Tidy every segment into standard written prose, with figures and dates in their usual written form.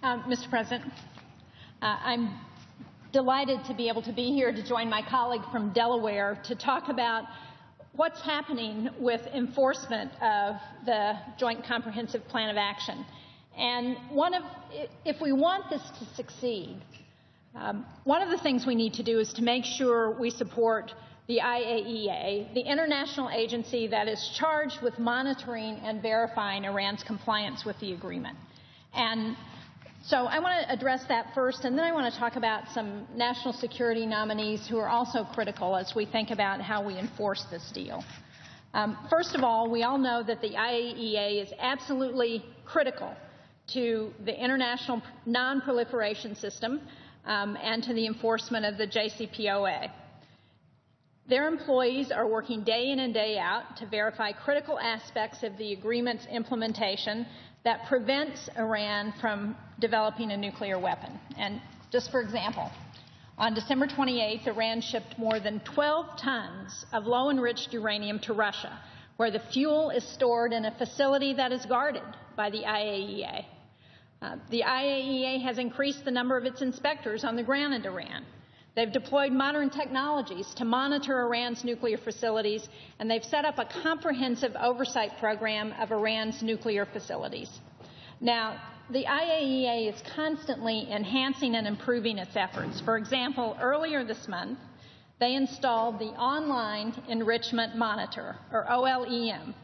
Mr. President, I'm delighted to be able to be here to join my colleague from Delaware to talk about what's happening with enforcement of the Joint Comprehensive Plan of Action. And if we want this to succeed, one of the things we need to do is to make sure we support the IAEA, the international agency that is charged with monitoring and verifying Iran's compliance with the agreement. And so I want to address that first, and then I want to talk about some national security nominees who are also critical as we think about how we enforce this deal. First of all, we all know that the IAEA is absolutely critical to the international non-proliferation system and to the enforcement of the JCPOA. Their employees are working day in and day out to verify critical aspects of the agreement's implementation that prevents Iran from developing a nuclear weapon. And just for example, on December 28th, Iran shipped more than 12 tons of low-enriched uranium to Russia, where the fuel is stored in a facility that is guarded by the IAEA. The IAEA has increased the number of its inspectors on the ground in Iran. They've deployed modern technologies to monitor Iran's nuclear facilities, and they've set up a comprehensive oversight program of Iran's nuclear facilities. Now, the IAEA is constantly enhancing and improving its efforts. For example, earlier this month, they installed the Online Enrichment Monitor, or OLEM,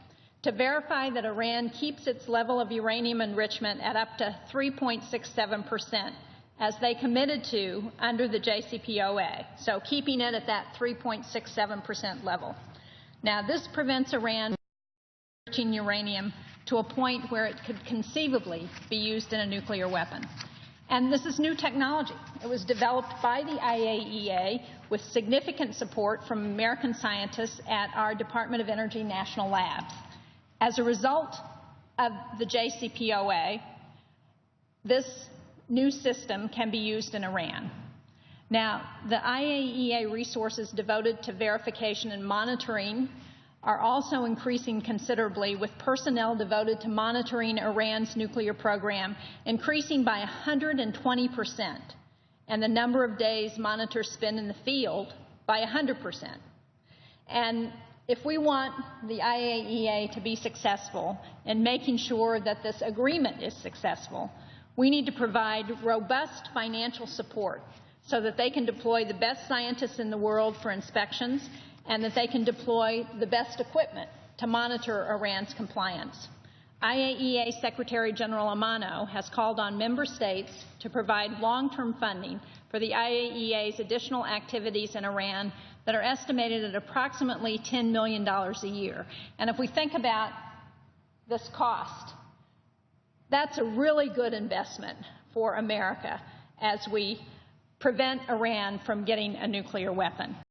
to verify that Iran keeps its level of uranium enrichment at up to 3.67%. as they committed to under the JCPOA, so keeping it at that 3.67% level. Now, this prevents Iran from enriching uranium to a point where it could conceivably be used in a nuclear weapon. And this is new technology. It was developed by the IAEA with significant support from American scientists at our Department of Energy National Labs. As a result of the JCPOA, this new system can be used in Iran. Now, the IAEA resources devoted to verification and monitoring are also increasing considerably, with personnel devoted to monitoring Iran's nuclear program increasing by 120%, and the number of days monitors spend in the field by 100%. And if we want the IAEA to be successful in making sure that this agreement is successful, we need to provide robust financial support so that they can deploy the best scientists in the world for inspections and that they can deploy the best equipment to monitor Iran's compliance. IAEA Secretary General Amano has called on member states to provide long-term funding for the IAEA's additional activities in Iran that are estimated at approximately $10 million a year. And if we think about this cost, that's a really good investment for America as we prevent Iran from getting a nuclear weapon.